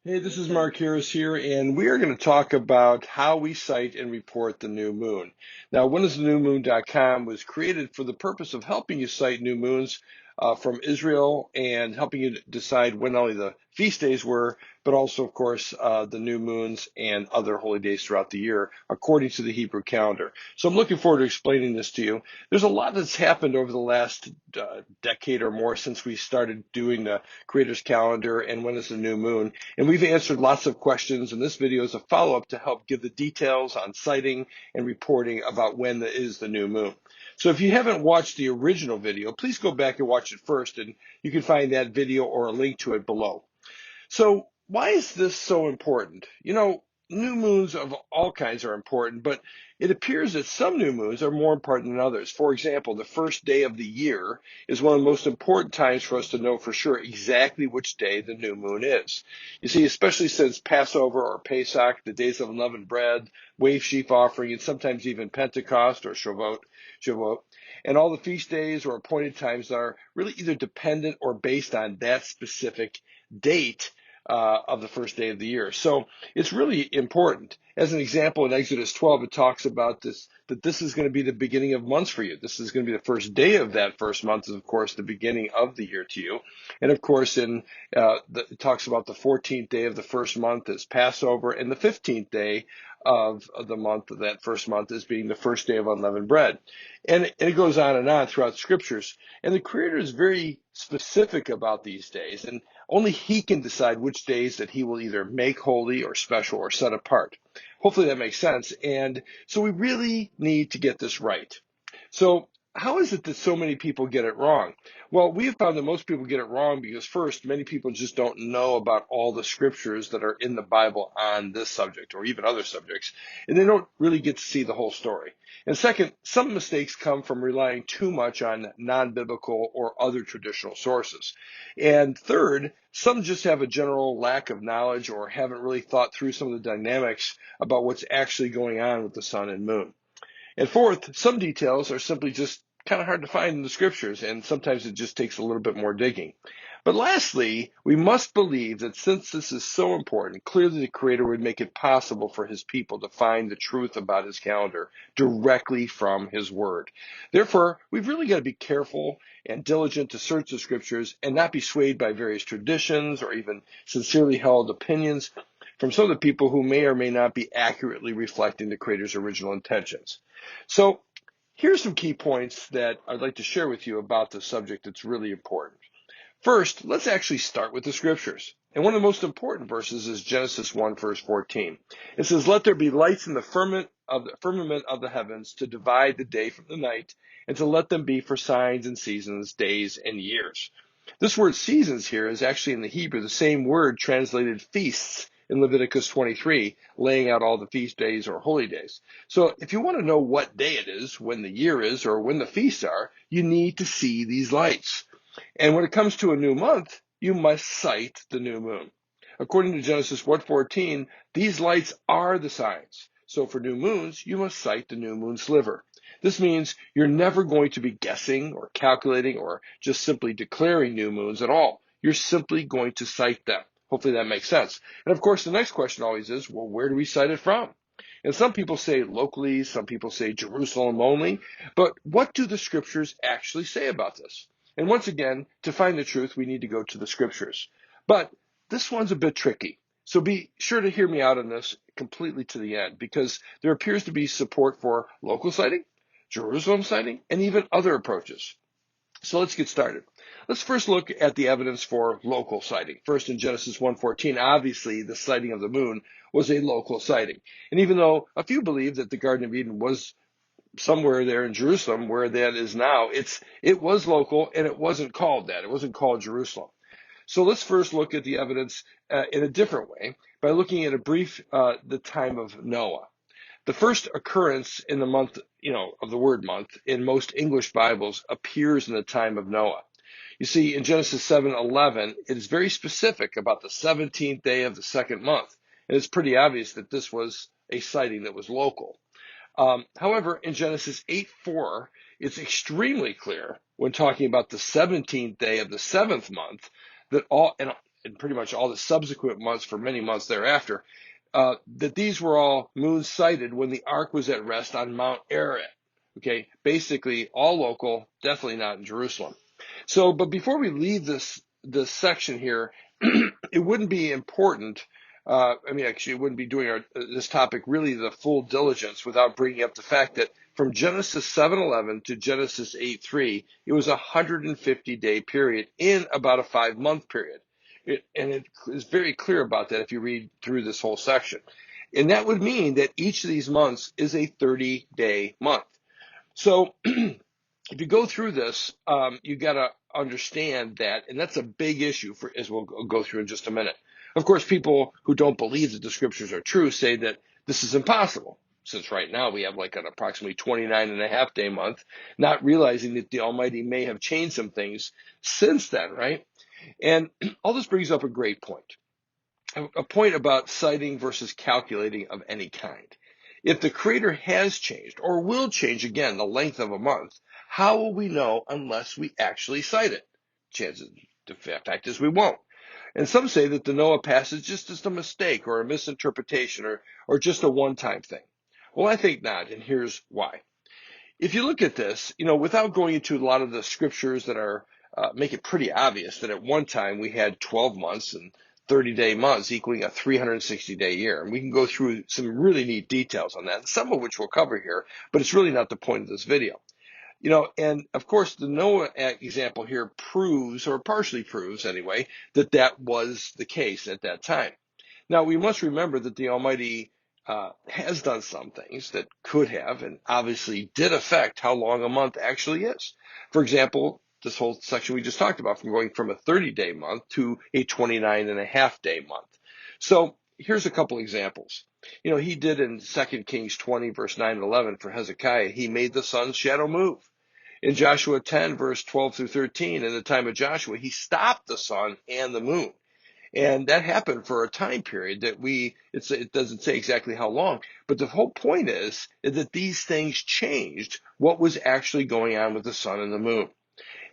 Hey, this is Mark Harris here, and we are going to talk about how we cite and report the new moon. Now, whenistheNewMoon.com was created for the purpose of helping you cite new moons from Israel and helping you decide when not only the feast days were, but also, of course, the new moons and other holy days throughout the year, according to the Hebrew calendar. So I'm looking forward to explaining this to you. There's a lot that's happened over the last decade or more since we started doing the Creator's calendar and when is the new moon. And we've answered lots of questions, and this video is a follow-up to help give the details on citing and reporting about when is the new moon. So if you haven't watched the original video, please go back and watch it first, and you can find that video or a link to it below. So why is this so important? New moons of all kinds are important, but it appears that some new moons are more important than others. For example, the first day of the year is one of the most important times for us to know for sure exactly which day the new moon is. You see, especially since Passover or Pesach, the days of unleavened bread, wave sheaf offering, and sometimes even Pentecost or Shavuot, and all the feast days or appointed times are really either dependent or based on that specific date of the first day of the year. So it's really important. As an example, in Exodus 12, it talks about this, that this is going to be the beginning of months for you. This is going to be the first day of that first month is, of course, the beginning of the year to you. And, of course, it talks about the 14th day of the first month as Passover, and the 15th day of the month of that first month as being the first day of unleavened bread. And it goes on throughout the scriptures. And the Creator is very specific about these days. And only he can decide which days that he will either make holy or special or set apart. Hopefully that makes sense. And so we really need to get this right. So how is it that so many people get it wrong? Well, we have found that most people get it wrong because first, many people just don't know about all the scriptures that are in the Bible on this subject or even other subjects, and they don't really get to see the whole story. And second, some mistakes come from relying too much on non-biblical or other traditional sources. And third, some just have a general lack of knowledge or haven't really thought through some of the dynamics about what's actually going on with the sun and moon. And fourth, some details are simply just kind of hard to find in the scriptures, and sometimes it just takes a little bit more digging. But lastly, we must believe that since this is so important, clearly the Creator would make it possible for his people to find the truth about his calendar directly from his word. Therefore, we've really got to be careful and diligent to search the scriptures and not be swayed by various traditions or even sincerely held opinions from some of the people who may or may not be accurately reflecting the Creator's original intentions. So here's some key points that I'd like to share with you about the subject that's really important. First, let's actually start with the scriptures. And one of the most important verses is Genesis 1, verse 14. It says, "Let there be lights in the firmament of the heavens to divide the day from the night, and to let them be for signs and seasons, days and years." This word seasons here is actually in the Hebrew the same word translated feasts in Leviticus 23, laying out all the feast days or holy days. So if you want to know what day it is, when the year is, or when the feasts are, you need to see these lights. And when it comes to a new month, you must cite the new moon. According to Genesis 1:14, these lights are the signs. So for new moons, you must cite the new moon sliver. This means you're never going to be guessing or calculating or just simply declaring new moons at all. You're simply going to cite them. Hopefully that makes sense. And of course, the next question always is, well, where do we cite it from? And some people say locally, some people say Jerusalem only. But what do the scriptures actually say about this? And once again, to find the truth, we need to go to the scriptures. But this one's a bit tricky. So be sure to hear me out on this completely to the end, because there appears to be support for local citing, Jerusalem citing, and even other approaches. So let's get started. Let's first look at the evidence for local sighting. First, in Genesis 1:14, obviously the sighting of the moon was a local sighting. And even though a few believe that the Garden of Eden was somewhere there in Jerusalem, where that is now, it was local, and it wasn't called that. It wasn't called Jerusalem. So let's first look at the evidence in a different way by looking at a brief the time of Noah. The first occurrence in the month, of the word month in most English Bibles appears in the time of Noah. You see, in Genesis 7:11, it is very specific about the 17th day of the second month. And it's pretty obvious that this was a sighting that was local. However, in Genesis 8:4, it's extremely clear when talking about the 17th day of the seventh month that and pretty much all the subsequent months for many months thereafter, that these were all moons sighted when the ark was at rest on Mount Ararat. Okay, basically all local, definitely not in Jerusalem. So, but before we leave this section here, it wouldn't be important. Actually, it wouldn't be doing this topic really the full diligence without bringing up the fact that from Genesis 7:11 to Genesis 8:3, it was a 150-day period in about a 5-month period. And it is very clear about that if you read through this whole section. And that would mean that each of these months is a 30-day month. So if you go through this, you got to understand that, and that's a big issue for, as we'll go through in just a minute. Of course, people who don't believe that the scriptures are true say that this is impossible, since right now we have like an approximately 29 and a half day month, not realizing that the Almighty may have changed some things since then, right? And all this brings up a great point, a point about citing versus calculating of any kind. If the Creator has changed or will change again the length of a month, how will we know unless we actually cite it? The fact is we won't. And some say that the Noah passage is just a mistake or a misinterpretation or just a one-time thing. Well, I think not, and here's why. If you look at this, without going into a lot of the scriptures that are make it pretty obvious that at one time we had 12 months and 30-day months equaling a 360-day year. And we can go through some really neat details on that, some of which we'll cover here, but it's really not the point of this video. And of course, the Noah example here proves, or partially proves anyway, that that was the case at that time. Now, we must remember that the Almighty has done some things that could have and obviously did affect how long a month actually is. For example, this whole section we just talked about, from going from a 30-day month to a 29 and a half day month. So here's a couple examples. He did in 2 Kings 20, verse 9 and 11 for Hezekiah, he made the sun's shadow move. In Joshua 10, verse 12 through 13, in the time of Joshua, he stopped the sun and the moon. And that happened for a time period that it doesn't say exactly how long, but the whole point is that these things changed what was actually going on with the sun and the moon.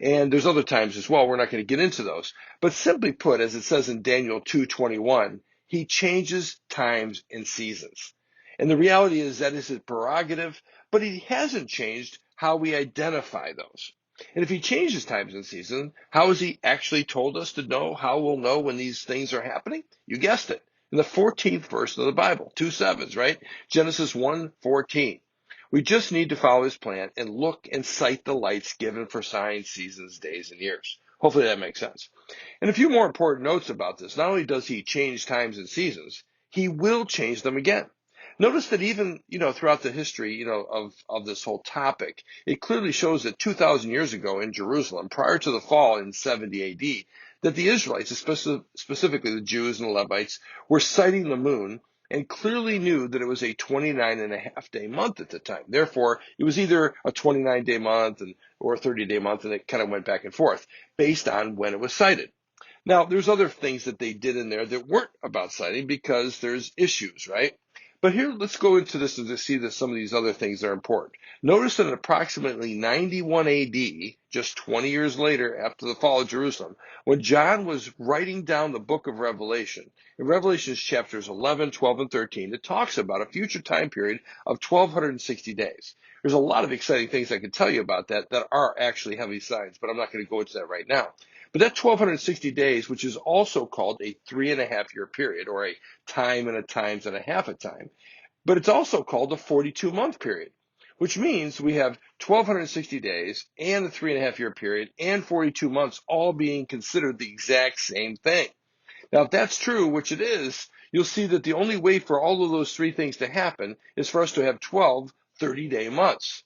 And there's other times as well. We're not going to get into those. But simply put, as it says in Daniel 2:21, he changes times and seasons. And the reality is that is his prerogative, but he hasn't changed how we identify those. And if he changes times and seasons, how has he actually told us to know how we'll know when these things are happening? You guessed it. In the 14th verse of the Bible, 2 sevens, right? Genesis 1:14. We just need to follow his plan and look and cite the lights given for signs, seasons, days, and years. Hopefully that makes sense. And a few more important notes about this. Not only does he change times and seasons, he will change them again. Notice that even, throughout the history, of this whole topic, it clearly shows that 2,000 years ago in Jerusalem, prior to the fall in 70 AD, that the Israelites, specifically the Jews and the Levites, were citing the moon and clearly knew that it was a 29 and a half day month at the time. Therefore, it was either a 29-day month or a 30-day month, and it kind of went back and forth based on when it was cited. Now, there's other things that they did in there that weren't about citing because there's issues, right? But here, let's go into this and just see that some of these other things are important. Notice that in approximately 91 AD, just 20 years later after the fall of Jerusalem, when John was writing down the book of Revelation, in Revelation chapters 11, 12, and 13, it talks about a future time period of 1,260 days. There's a lot of exciting things I can tell you about that are actually heavy signs, but I'm not going to go into that right now. But that 1,260 days, which is also called a 3.5-year period, or a time and a times and a half a time, but it's also called a 42-month period, which means we have 1,260 days and a 3.5-year period and 42 months all being considered the exact same thing. Now, if that's true, which it is, you'll see that the only way for all of those three things to happen is for us to have 12 30-day months.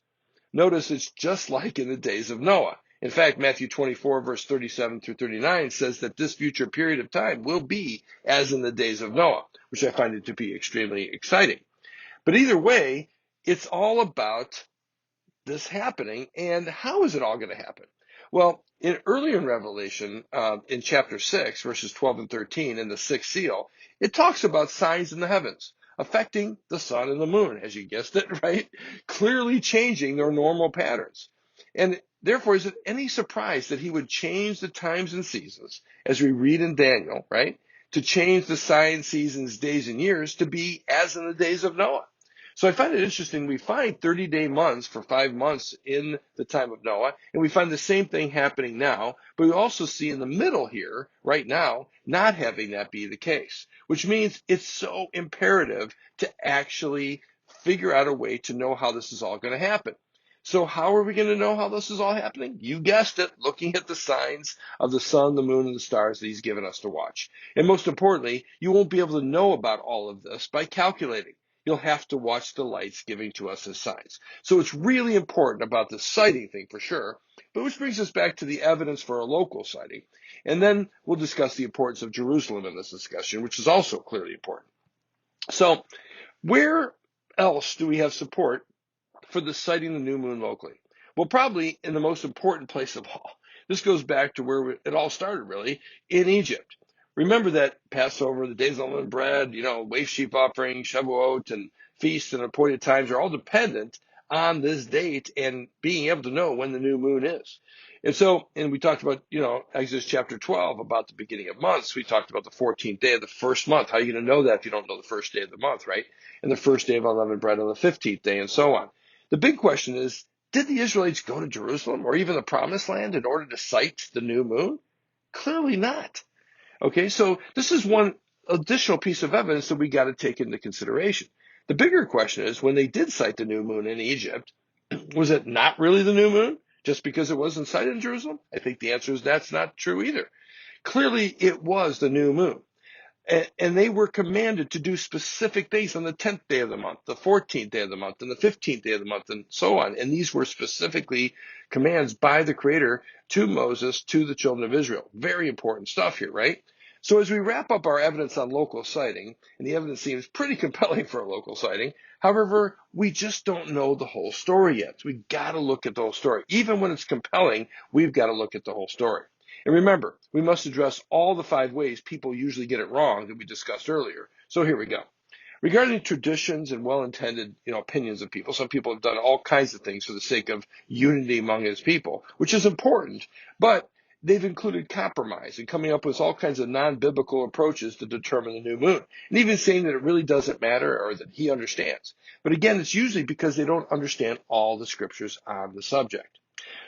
Notice it's just like in the days of Noah. In fact, Matthew 24, verse 37 through 39 says that this future period of time will be as in the days of Noah, which I find it to be extremely exciting. But either way, it's all about this happening, and how is it all going to happen? Well, earlier in Revelation, in chapter 6, verses 12 and 13, in the sixth seal, it talks about signs in the heavens affecting the sun and the moon, as you guessed it, right? Clearly changing their normal patterns. And therefore, is it any surprise that he would change the times and seasons, as we read in Daniel, right? To change the signs, seasons, days, and years to be as in the days of Noah. So I find it interesting. We find 30-day months for 5 months in the time of Noah, and we find the same thing happening now, but we also see in the middle here, right now, not having that be the case, which means it's so imperative to actually figure out a way to know how this is all going to happen. So how are we going to know how this is all happening? You guessed it, looking at the signs of the sun, the moon, and the stars that he's given us to watch. And most importantly, you won't be able to know about all of this by calculating. You'll have to watch the lights giving to us as signs. So it's really important about the sighting thing for sure, but which brings us back to the evidence for a local sighting. And then we'll discuss the importance of Jerusalem in this discussion, which is also clearly important. So where else do we have support for the sighting the new moon locally? Well, probably in the most important place of all. This goes back to where it all started, really, in Egypt. Remember that Passover, the days of unleavened bread, waif sheep offering, Shavuot, and feasts and appointed times are all dependent on this date and being able to know when the new moon is. And we talked about, Exodus chapter 12 about the beginning of months. We talked about the 14th day of the first month. How are you going to know that if you don't know the first day of the month, right? And the first day of unleavened bread on the 15th day and so on. The big question is, did the Israelites go to Jerusalem or even the Promised Land in order to sight the new moon? Clearly not. Okay, so this is one additional piece of evidence that we got to take into consideration. The bigger question is, when they did sight the new moon in Egypt, was it not really the new moon just because it wasn't sighted in Jerusalem? I think the answer is that's not true either. Clearly, it was the new moon. And they were commanded to do specific things on the 10th day of the month, the 14th day of the month, and the 15th day of the month, and so on. And these were specifically commands by the Creator to Moses, to the children of Israel. Very important stuff here, right? So as we wrap up our evidence on local sighting, and the evidence seems pretty compelling for a local sighting, however, we just don't know the whole story yet. So we've got to look at the whole story. Even when it's compelling, we've got to look at the whole story. And remember, we must address all the 5 ways people usually get it wrong that we discussed earlier. So here we go. Regarding traditions and well-intended, opinions of people, some people have done all kinds of things for the sake of unity among his people, which is important, but they've included compromise and coming up with all kinds of non-biblical approaches to determine the new moon, and even saying that it really doesn't matter or that he understands. But again, it's usually because they don't understand all the scriptures on the subject.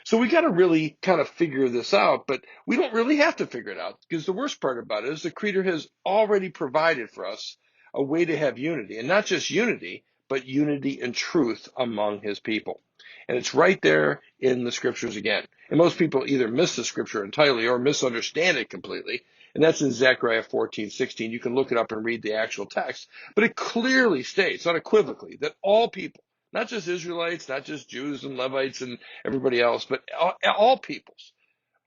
So we got to really kind of figure this out, but we don't really have to figure it out, because the worst part about it is the Creator has already provided for us a way to have unity, and not just unity, but unity and truth among his people. And it's right there in the scriptures again. And most people either miss the scripture entirely or misunderstand it completely. And that's in Zechariah 14:16. You can look it up and read the actual text. But it clearly states, unequivocally, that all people, not just Israelites, not just Jews and Levites and everybody else, but all peoples,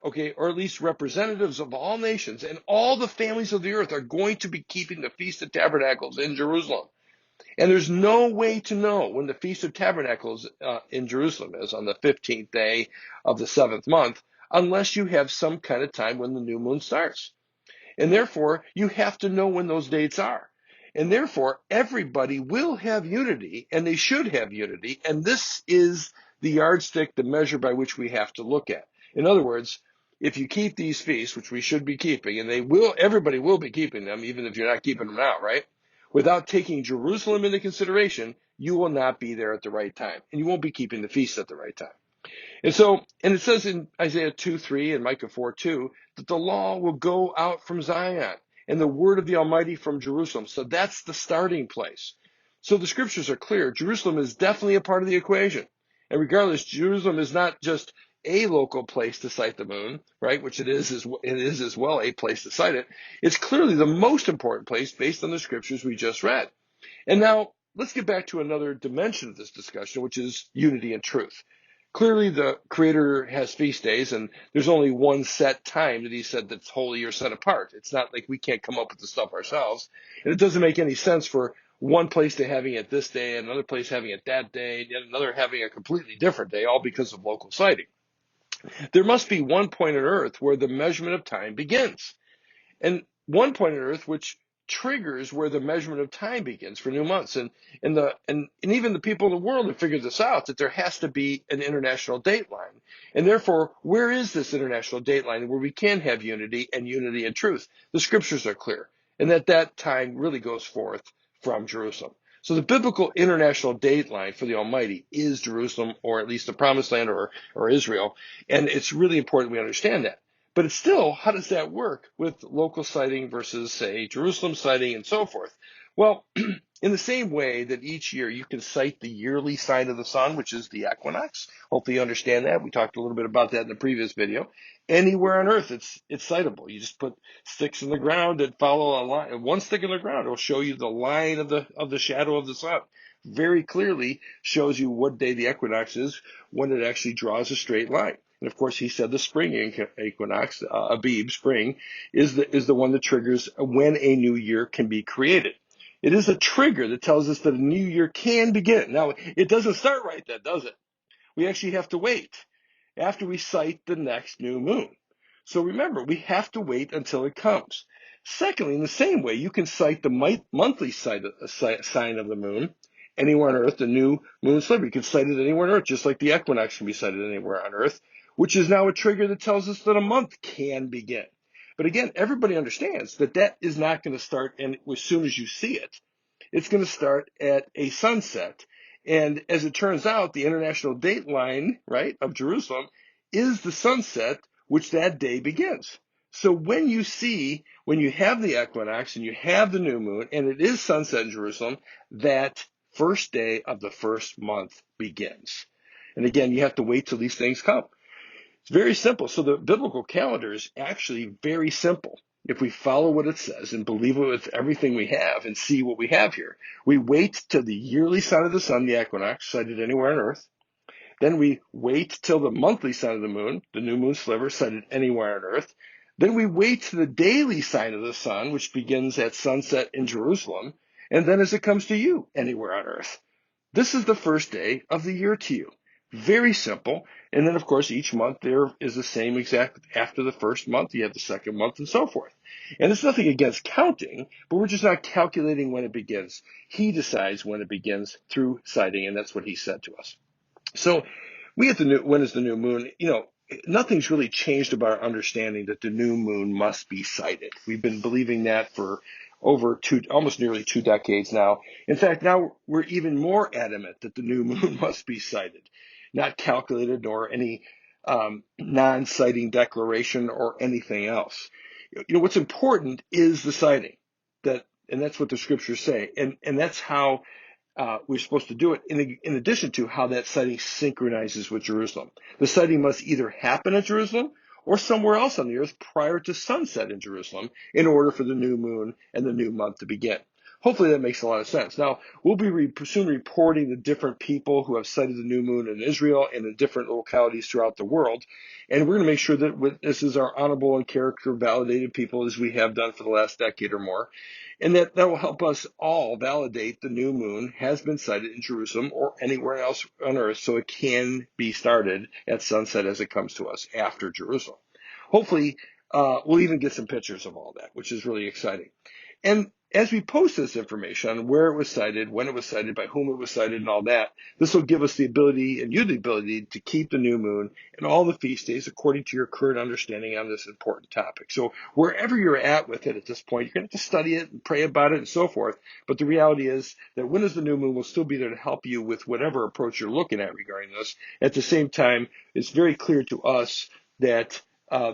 okay, or at least representatives of all nations and all the families of the earth are going to be keeping the Feast of Tabernacles in Jerusalem. And there's no way to know when the Feast of Tabernacles in Jerusalem is on the 15th day of the 7th month, unless you have some kind of time when the new moon starts. And therefore, you have to know when those dates are. And therefore, everybody will have unity, and they should have unity. And this is the yardstick, the measure by which we have to look at. In other words, if you keep these feasts, which we should be keeping, and everybody will be keeping them, even if you're not keeping them now, right? Without taking Jerusalem into consideration, you will not be there at the right time, and you won't be keeping the feast at the right time. And it says in Isaiah 2:3 and Micah 4:2 that the law will go out from Zion and the word of the Almighty from Jerusalem. So that's the starting place. So the scriptures are clear. Jerusalem is definitely a part of the equation. And regardless, Jerusalem is not just a local place to sight the moon, right? Which it is as well a place to sight it. It's clearly the most important place based on the scriptures we just read. And now let's get back to another dimension of this discussion, which is unity and truth. Clearly, the Creator has feast days, and there's only one set time that he said that's holy or set apart. It's not like we can't come up with the stuff ourselves. And it doesn't make any sense for one place to having it this day, another place having it that day, yet another having a completely different day, all because of local sighting. There must be one point on earth where the measurement of time begins, and one point on earth which triggers where the measurement of time begins for new months. And even the people in the world have figured this out, that there has to be an international date line. And therefore, where is this international date line where we can have unity and truth? The scriptures are clear, and that time really goes forth from Jerusalem. So the biblical international date line for the Almighty is Jerusalem, or at least the Promised Land, or Israel. And it's really important we understand that. But it's still, how does that work with local sighting versus, say, Jerusalem sighting and so forth? Well, in the same way that each year you can cite the yearly sign of the sun, which is the equinox. Hopefully you understand that. We talked a little bit about that in the previous video. Anywhere on Earth, it's citable. You just put sticks in the ground that follow a line. One stick in the ground will show you the line of the shadow of the sun. Very clearly shows you what day the equinox is when it actually draws a straight line. And of course, he said the spring equinox, Abib, spring, is the one that triggers when a new year can be created. It is a trigger that tells us that a new year can begin. Now, it doesn't start right then, does it? We actually have to wait after we sight the next new moon. So remember, we have to wait until it comes. Secondly, in the same way, you can cite the monthly sign of the moon anywhere on Earth, the new moon sliver. You can cite it anywhere on Earth, just like the equinox can be cited anywhere on Earth, which is now a trigger that tells us that a month can begin. But again, everybody understands that is not going to start as soon as you see it. It's going to start at a sunset. And as it turns out, the international date line, right, of Jerusalem is the sunset, which that day begins. So when you have the equinox and you have the new moon and it is sunset in Jerusalem, that first day of the first month begins. And again, you have to wait till these things come. It's very simple. So the biblical calendar is actually very simple. If we follow what it says and believe it with everything we have and see what we have here, we wait till the yearly sign of the sun, the equinox, sighted anywhere on Earth. Then we wait till the monthly sign of the moon, the new moon sliver, sighted anywhere on Earth. Then we wait to the daily sign of the sun, which begins at sunset in Jerusalem. And then as it comes to you, anywhere on Earth. This is the first day of the year to you. Very simple. And then, of course, each month there is the same exact, after the first month, you have the second month and so forth. And it's nothing against counting, but we're just not calculating when it begins. He decides when it begins through sighting, and that's what he said to us. So when is the new moon? Nothing's really changed about our understanding that the new moon must be sighted. We've been believing that for almost nearly 2 decades now. In fact, now we're even more adamant that the new moon must be sighted, not calculated nor any non-sighting declaration or anything else. What's important is the sighting, and that's what the scriptures say, and that's how we're supposed to do it in addition to how that sighting synchronizes with Jerusalem. The sighting must either happen at Jerusalem or somewhere else on the earth prior to sunset in Jerusalem in order for the new moon and the new month to begin. Hopefully that makes a lot of sense. Now, we'll be soon reporting the different people who have sighted the new moon in Israel and in different localities throughout the world. And we're going to make sure that this is our honorable and character validated people, as we have done for the last decade or more. And that will help us all validate the new moon has been sighted in Jerusalem or anywhere else on earth, so it can be started at sunset as it comes to us after Jerusalem. Hopefully, we'll even get some pictures of all that, which is really exciting. And as we post this information on where it was sighted, when it was sighted, by whom it was sighted, and all that, this will give us the ability and you the ability to keep the new moon and all the feast days according to your current understanding on this important topic. So wherever you're at with it at this point, you're going to have to study it and pray about it and so forth. But the reality is that when is the new moon will still be there to help you with whatever approach you're looking at regarding this. At the same time, it's very clear to us that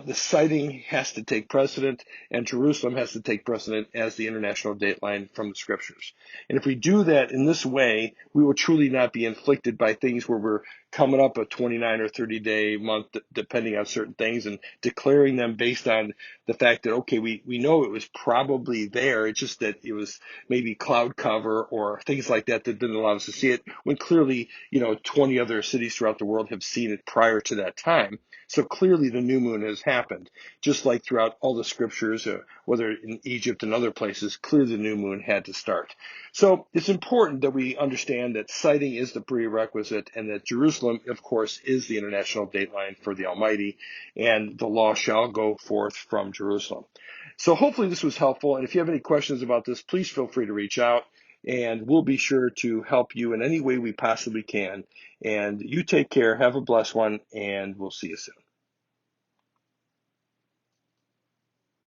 the sighting has to take precedent, and Jerusalem has to take precedent as the international date line from the scriptures. And if we do that in this way, we will truly not be inflicted by things where we're coming up a 29 or 30-day month, depending on certain things, and declaring them based on the fact that, okay, we know it was probably there. It's just that it was maybe cloud cover or things like that didn't allow us to see it, when clearly, 20 other cities throughout the world have seen it prior to that time. So clearly the new moon has happened, just like throughout all the scriptures, whether in Egypt and other places, clearly the new moon had to start. So it's important that we understand that sighting is the prerequisite, and that Jerusalem, of course, is the international date line for the Almighty, and the law shall go forth from Jerusalem. So hopefully this was helpful. And if you have any questions about this, please feel free to reach out and we'll be sure to help you in any way we possibly can. And you take care, have a blessed one, and we'll see you soon.